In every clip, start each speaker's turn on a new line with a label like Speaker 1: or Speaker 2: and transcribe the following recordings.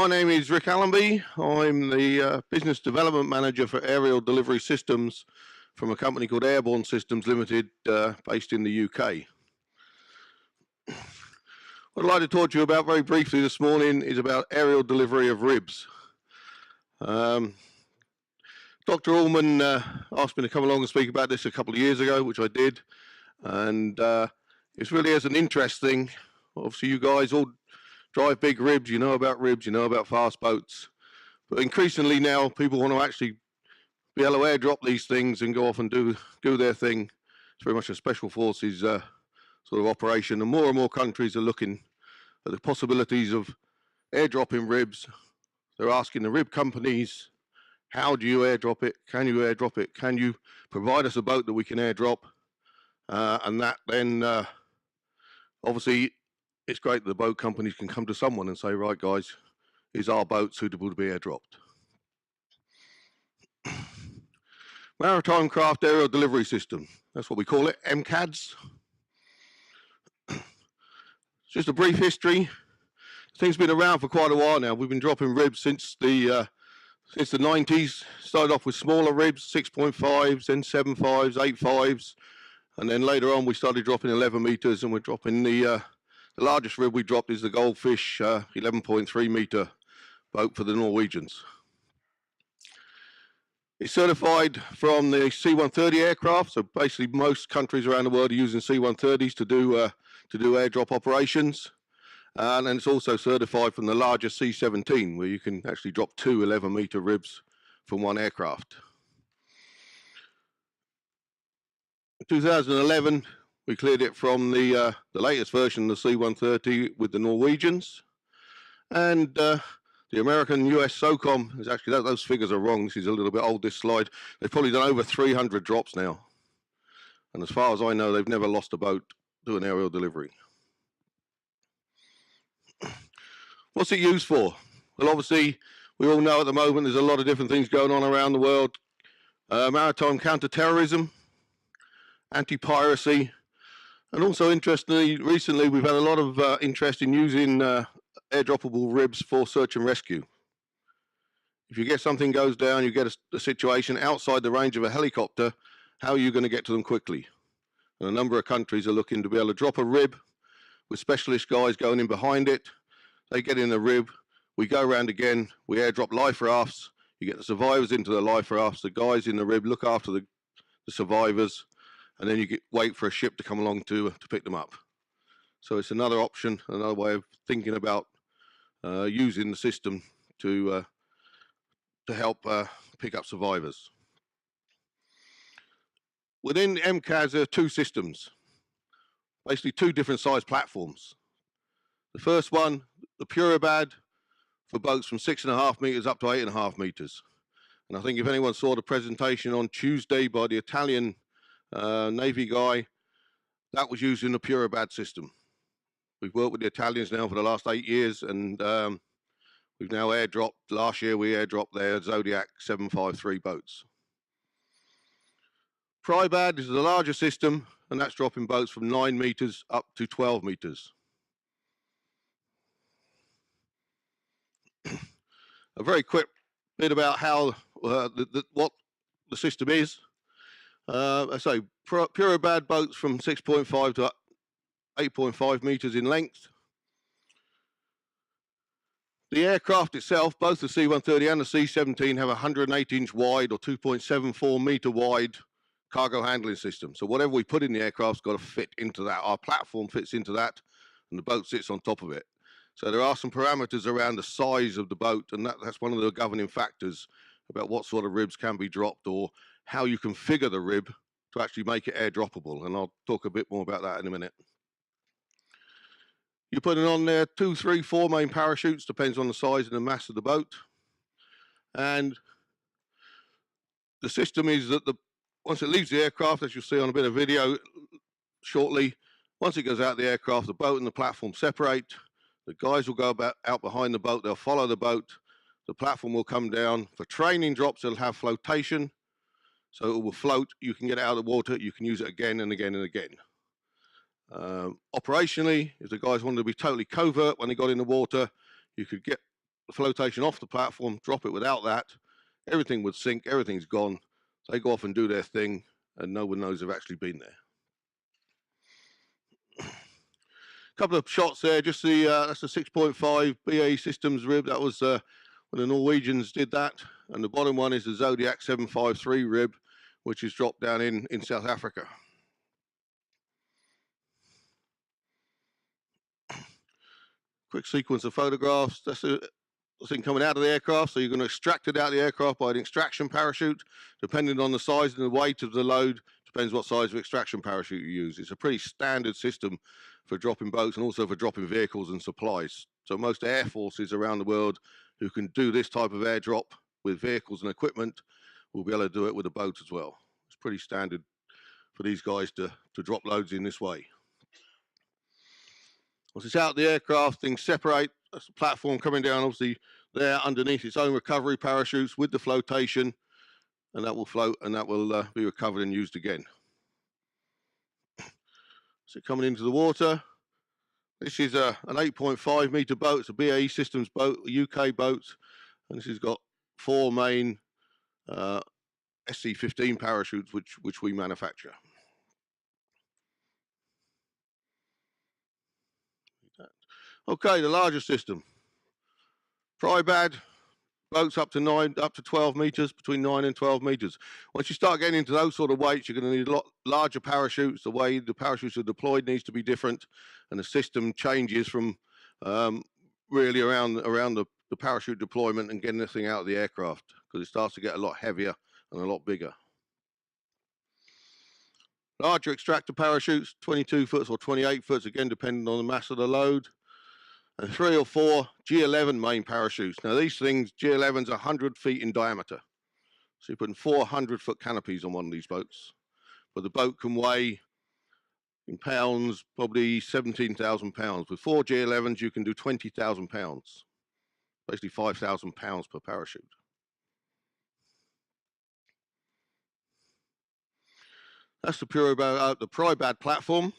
Speaker 1: My name is Rick Allamby. I'm the Business Development Manager for Aerial Delivery Systems from a company called Airborne Systems Limited, based in the UK. What I'd like to talk to you about very briefly this morning is about aerial delivery of ribs. Dr. Allman asked me to come along and speak about this a couple of years ago, which I did, and it's really as an interest thing. Obviously, you guys all drive big ribs, you know about fast boats, but increasingly now people want to actually be able to airdrop these things and go off and do their thing. It's very much a special forces sort of operation, and more countries are looking at the possibilities of airdropping ribs. They're asking the rib companies, how do you airdrop it? Can you airdrop it? Can you provide us a boat that we can airdrop? And that then obviously it's great that the boat companies can come to someone and say, right guys, is our boat suitable to be airdropped? Maritime Craft Aerial Delivery System, that's what we call it, MCADS. Just a brief history. The thing's been around for quite a while now. We've been dropping ribs since the 90s. Started off with smaller ribs, 6.5s, then 7.5s, 8.5s, and then later on we started dropping 11 meters, and we're dropping the largest rib we dropped is the Goldfish 11.3 meter boat for the Norwegians. It's certified from the C-130 aircraft, so basically most countries around the world are using C-130s to do airdrop operations. And then it's also certified from the larger C-17, where you can actually drop two 11-meter ribs from one aircraft. In 2011, we cleared it from the latest version of the C-130 with the Norwegians. And the American US SOCOM is actually, those figures are wrong. This is a little bit old, this slide. They've probably done over 300 drops now. And as far as I know, they've never lost a boat doing aerial delivery. What's it used for? Well, obviously, we all know at the moment there's a lot of different things going on around the world. Maritime counter-terrorism, anti-piracy, and also interestingly, recently we've had a lot of interest in using airdroppable ribs for search and rescue. If you get something goes down, you get a situation outside the range of a helicopter, how are you going to get to them quickly? And a number of countries are looking to be able to drop a rib with specialist guys going in behind it. They get in the rib, we go around again, we airdrop life rafts, you get the survivors into the life rafts, the guys in the rib look after the survivors, and then you wait for a ship to come along to pick them up. So it's another option, another way of thinking about using the system to help pick up survivors. Within MCAS, there are two systems, basically two different size platforms. The first one, the Puribad, for boats from 6.5 meters up to 8.5 meters. And I think if anyone saw the presentation on Tuesday by the Italian Navy guy, that was using the Puribad system. We've worked with the Italians now for the last 8 years, and we've now airdropped, last year we airdropped their Zodiac 753 boats. Pribad is the larger system, and that's dropping boats from 9 meters up to 12 meters. A very quick bit about how what the system is. I say Puribad boats from 6.5 to 8.5 meters in length. The aircraft itself, both the C-130 and the C-17, have a 108-inch wide or 2.74 meter wide cargo handling system. So whatever we put in the aircraft's got to fit into that. Our platform fits into that, and the boat sits on top of it. So there are some parameters around the size of the boat, and that's one of the governing factors about what sort of ribs can be dropped or how you configure the rib to actually make it airdroppable. And I'll talk a bit more about that in a minute. You're putting on there 2, 3, 4 main parachutes, depends on the size and the mass of the boat. And the system is that once it leaves the aircraft, as you'll see on a bit of video shortly, once it goes out of the aircraft, the boat and the platform separate. The guys will go out behind the boat, they'll follow the boat, the platform will come down. For training drops, it'll have flotation, so it will float, you can get it out of the water, you can use it again and again and again. Operationally, if the guys wanted to be totally covert when they got in the water, you could get the flotation off the platform, drop it without that, everything would sink, everything's gone. So they go off and do their thing, and no one knows they've actually been there. Couple of shots there, just the that's a 6.5 BAE Systems rib. That was when the Norwegians did that. And the bottom one is the Zodiac 753 rib, which is dropped down in South Africa. Quick sequence of photographs. That's a thing coming out of the aircraft. So you're going to extract it out of the aircraft by an extraction parachute. Depending on the size and the weight of the load, depends what size of extraction parachute you use. It's a pretty standard system for dropping boats and also for dropping vehicles and supplies. So most air forces around the world who can do this type of airdrop with vehicles and equipment will be able to do it with a boat as well. It's pretty standard for these guys to drop loads in this way. Once it's out the aircraft, things separate. That's the platform coming down, obviously there underneath its own recovery parachutes with the flotation, and that will float and that will be recovered and used again. So coming into the water, this is an 8.5 meter boat. It's a BAE Systems boat, a UK boat, and this has got 4 main SC-15 parachutes, which we manufacture. Okay, the larger system. Pribad, boats up to 12 meters, between 9 and 12 meters. Once you start getting into those sort of weights, you're going to need a lot larger parachutes. The way the parachutes are deployed needs to be different, and the system changes from really around the parachute deployment and getting this thing out of the aircraft, because it starts to get a lot heavier and a lot bigger. Larger extractor parachutes, 22 foot or 28 foot, again depending on the mass of the load. And 3 or 4 G11 main parachutes. Now these things, G11s are 100 feet in diameter. So you're putting 400 foot canopies on one of these boats. But the boat can weigh, in pounds, probably 17,000 pounds. With 4 G11s, you can do 20,000 pounds. Basically 5,000 pounds per parachute. That's the Pribad platform.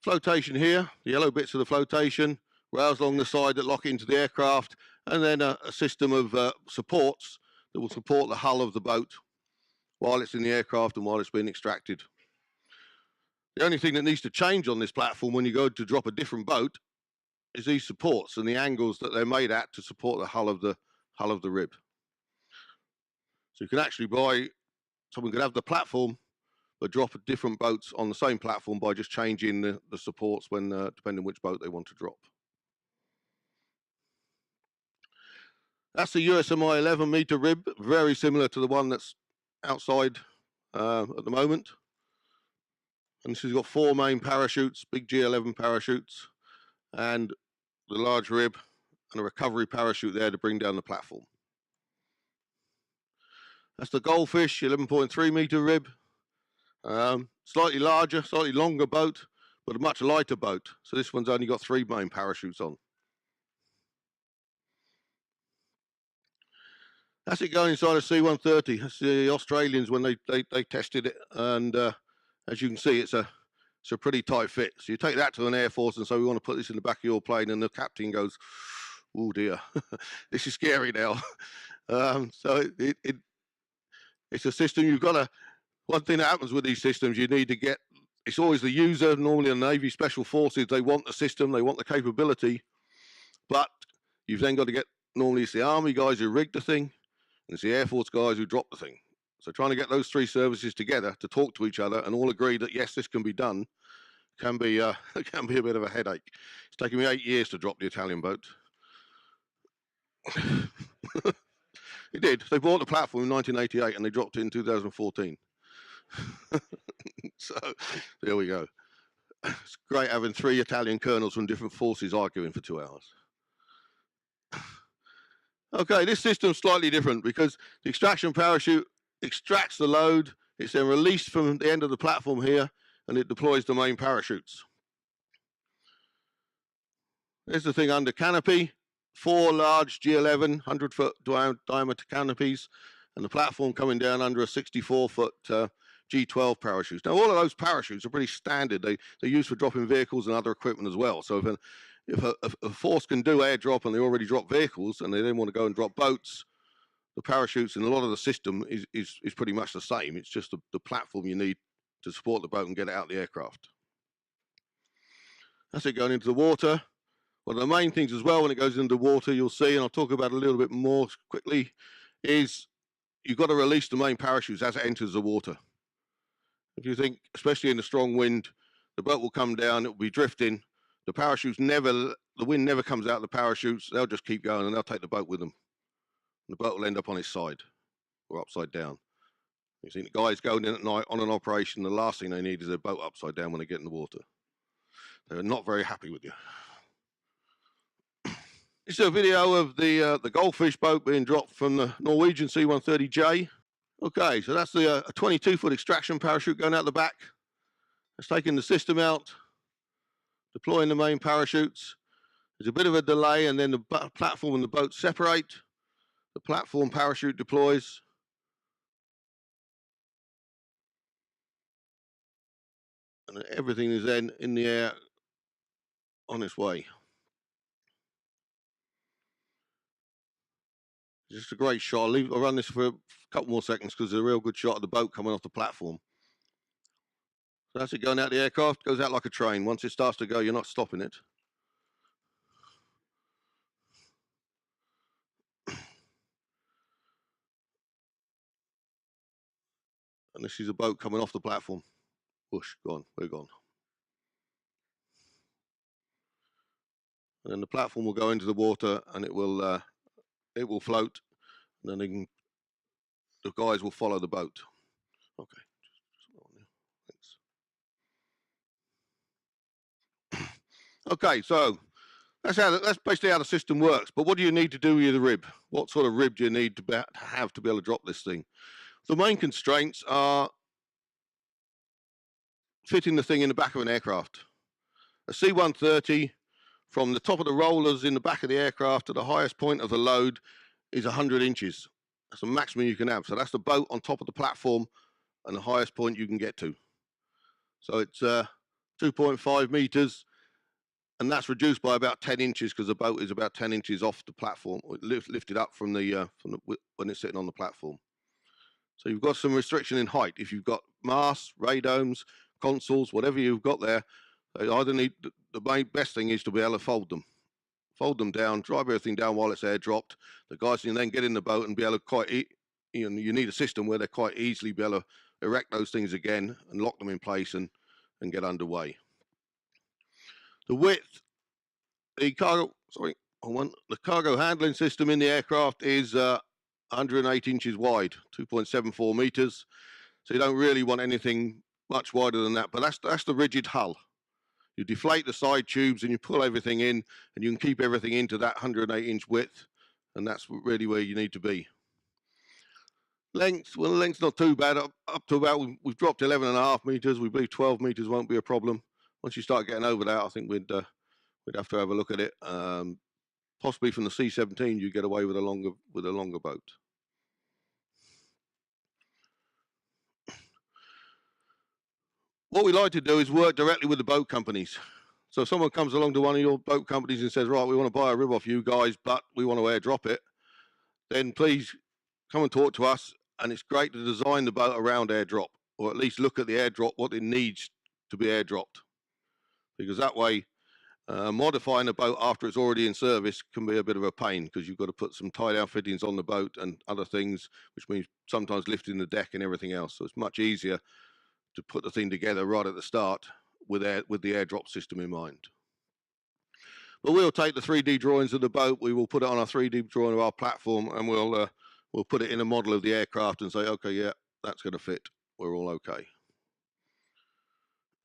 Speaker 1: Flotation here, the yellow bits of the flotation, rails along the side that lock into the aircraft, and then a system of supports that will support the hull of the boat while it's in the aircraft and while it's being extracted. The only thing that needs to change on this platform when you go to drop a different boat is these supports and the angles that they're made at to support the hull of the rib. So you can actually someone could have the platform but drop different boats on the same platform by just changing the supports when depending on which boat they want to drop. That's the USMI 11 meter rib, very similar to the one that's outside at the moment. And this has got 4 main parachutes, big G11 parachutes, and the large rib and a recovery parachute there to bring down the platform. That's the Goldfish 11.3 meter rib. Slightly larger, slightly longer boat, but a much lighter boat. So this one's only got 3 main parachutes on. That's it going inside a C-130. That's the Australians when they tested it, and as you can see, it's a pretty tight fit. So you take that to an Air Force and say, we want to put this in the back of your plane, and the captain goes, oh dear, this is scary now. So it's a system you've got to. One thing that happens with these systems, you need to get, it's always the user, normally in the Navy Special Forces, they want the system, they want the capability, but you've then got to get, normally it's the Army guys who rig the thing, and it's the Air Force guys who drop the thing. So trying to get those 3 services together to talk to each other and all agree that yes, this can be done, can be a bit of a headache. It's taken me 8 years to drop the Italian boat. It did. They bought the platform in 1988 and they dropped it in 2014. So there we go. It's great having 3 Italian colonels from different forces arguing for 2 hours. Okay, this system's slightly different because the extraction parachute extracts the load. It's then released from the end of the platform here, and it deploys the main parachutes. There's the thing under canopy, 4 large G11 100-foot diameter canopies, and the platform coming down under a 64-foot G12 parachutes. Now, all of those parachutes are pretty standard. They're used for dropping vehicles and other equipment as well. So if if a force can do airdrop and they already drop vehicles and they then want to go and drop boats, the parachutes and a lot of the system is pretty much the same. It's just the platform you need to support the boat and get it out of the aircraft. That's it going into the water. One of the main things as well when it goes into the water, you'll see, and I'll talk about it a little bit more quickly, is you've got to release the main parachutes as it enters the water. If you think, especially in the strong wind, the boat will come down, it will be drifting. The parachutes the wind never comes out of the parachutes. They'll just keep going and they'll take the boat with them. The boat will end up on its side or upside down. You see the guys going in at night on an operation, the last thing they need is their boat upside down when they get in the water. They're not very happy with you. This is a video of the goldfish boat being dropped from the Norwegian C-130J. Okay, so that's the a 22-foot extraction parachute going out the back. It's taking the system out, deploying the main parachutes. There's a bit of a delay and then the platform and the boat separate. The platform parachute deploys. And everything is then in the air on its way. Just a great shot. I'll run this for a couple more seconds because there's a real good shot of the boat coming off the platform. So that's it going out the aircraft, goes out like a train. Once it starts to go, you're not stopping it. And this is a boat coming off the platform. Whoosh, gone, we're gone. And then the platform will go into the water and it will float. And then the guys will follow the boat. Okay. Thanks. Okay, so that's basically how the system works. But what do you need to do with the rib? What sort of rib do you need to have to be able to drop this thing? The main constraints are fitting the thing in the back of an aircraft. A C-130, from the top of the rollers in the back of the aircraft to the highest point of the load, is 100 inches. That's the maximum you can have. So that's the boat on top of the platform and the highest point you can get to. So it's 2.5 meters, and that's reduced by about 10 inches because the boat is about 10 inches off the platform, lifted up from when it's sitting on the platform. So you've got some restriction in height. If you've got masts, radomes, consoles, whatever you've got there, they either need, the best thing is to be able to fold them down, drive everything down while it's air dropped. The guys can then get in the boat and be able to you need a system where they're quite easily be able to erect those things again and lock them in place and get underway. The width, the cargo handling system in the aircraft is 108 inches wide, 2.74 meters. So you don't really want anything much wider than that, but that's the rigid hull. You deflate the side tubes and you pull everything in and you can keep everything into that 108 inch width, and that's really where you need to be. Length, well, the length's not too bad. Up to about, we've dropped 11.5 meters. We believe 12 meters won't be a problem. Once you start getting over that, I think we'd have to have a look at it. Possibly from the C-17, you get away with a longer boat. What we like to do is work directly with the boat companies. So if someone comes along to one of your boat companies and says, right, we want to buy a rib off you guys, but we want to airdrop it, then please come and talk to us. And it's great to design the boat around airdrop, or at least look at the airdrop, what it needs to be airdropped. Because that way, modifying a boat after it's already in service can be a bit of a pain because you've got to put some tie-down fittings on the boat and other things, which means sometimes lifting the deck and everything else. So it's much easier to put the thing together right at the start with the airdrop system in mind. But we'll take the 3D drawings of the boat, we will put it on a 3D drawing of our platform, and we'll put it in a model of the aircraft and say, okay, yeah, that's going to fit. We're all okay.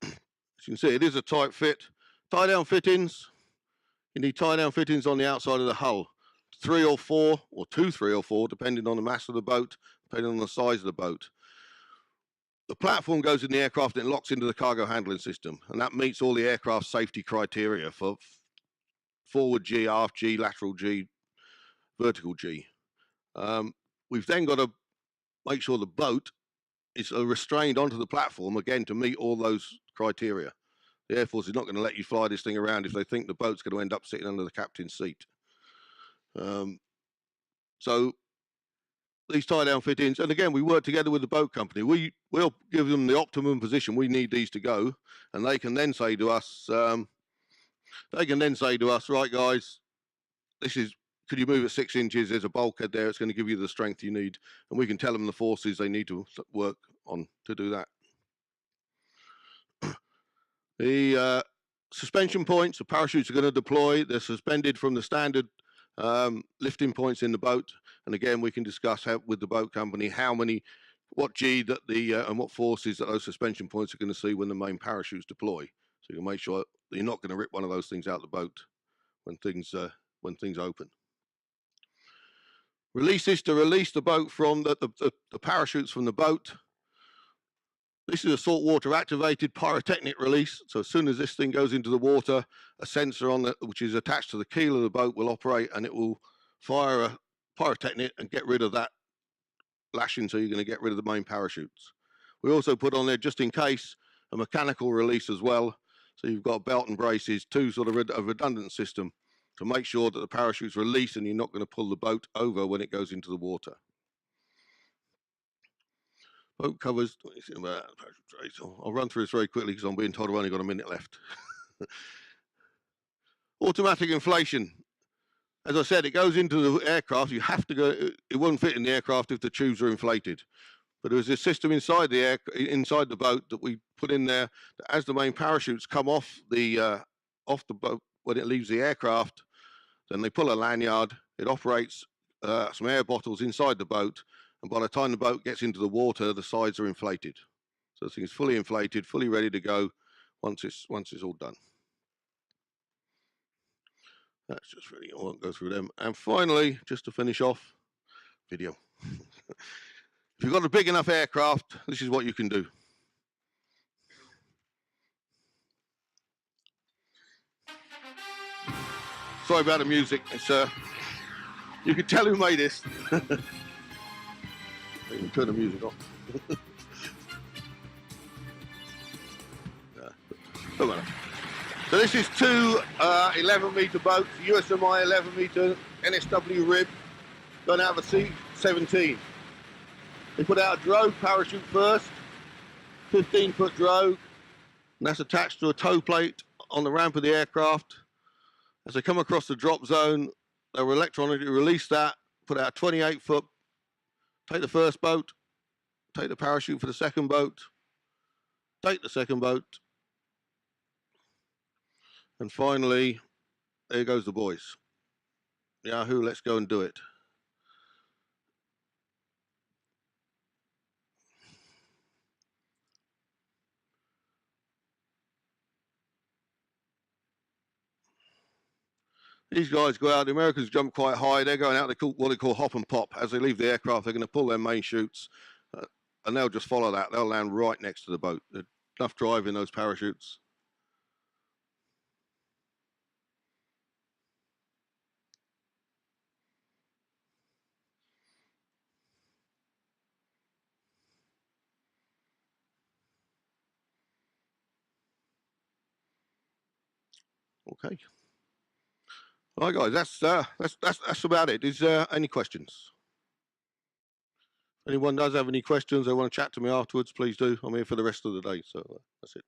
Speaker 1: As you can see, it is a tight fit. Tie-down fittings, you need tie-down fittings on the outside of the hull. 3 or 4, or 2, 3 or 4, depending on the mass of the boat, depending on the size of the boat. The platform goes in the aircraft and it locks into the cargo handling system, and that meets all the aircraft safety criteria for forward G, aft G, lateral G, vertical G. We've then got to make sure the boat is restrained onto the platform, again, to meet all those criteria. The Air Force is not going to let you fly this thing around if they think the boat's going to end up sitting under the captain's seat. So these tie-down fittings, and again, we work together with the boat company. We'll give them the optimum position we need these to go, and they can then say to us, right, guys, could you move it 6 inches? There's a bulkhead there. It's going to give you the strength you need, and we can tell them the forces they need to work on to do that. The suspension points, the parachutes are going to deploy. They're suspended from the standard lifting points in the boat, and again, we can discuss with the boat company what G that and what forces that those suspension points are going to see when the main parachutes deploy. So you can make sure that you're not going to rip one of those things out of the boat when things open. Releases to release the boat from the parachutes from the boat. This is a saltwater activated pyrotechnic release. So as soon as this thing goes into the water, a sensor which is attached to the keel of the boat will operate, and it will fire a pyrotechnic and get rid of that lashing. So you're going to get rid of the main parachutes. We also put on there, just in case, a mechanical release as well. So you've got belt and braces, two sort of a redundant system to make sure that the parachutes release and you're not going to pull the boat over when it goes into the water. Boat covers, I'll run through this very quickly because I'm being told I've only got a minute left. Automatic inflation. As I said, it goes into the aircraft. You have to go, it won't fit in the aircraft if the tubes are inflated. But there's a system inside the boat that we put in there that as the main parachutes come off the boat when it leaves the aircraft, then they pull a lanyard. It operates some air bottles inside the boat, and by the time the boat gets into the water, the sides are inflated. So the thing is fully inflated, fully ready to go once it's all done. That's just really, I won't go through them. And finally, just to finish off, video. If you've got a big enough aircraft, this is what you can do. Sorry about the music. It's you can tell who made this. You can turn the music off. Don't matter. So this is two 11-meter boats, USMI 11-meter NSW rib, going out of a C-17. They put out a drogue parachute first, 15-foot drogue, and that's attached to a tow plate on the ramp of the aircraft. As they come across the drop zone, they will electronically release that, put out a 28-foot, take the first boat, take the parachute for the second boat, take the second boat, and finally, there goes the boys. Yahoo, let's go and do it. These guys go out, the Americans jump quite high, they're going out, what they call hop and pop. As they leave the aircraft, they're going to pull their main chutes, and they'll just follow that. They'll land right next to the boat. There's enough drive in those parachutes. Okay. All right, guys, that's about it. Is there any questions? If anyone does have any questions, they want to chat to me afterwards, please do. I'm here for the rest of the day, so that's it.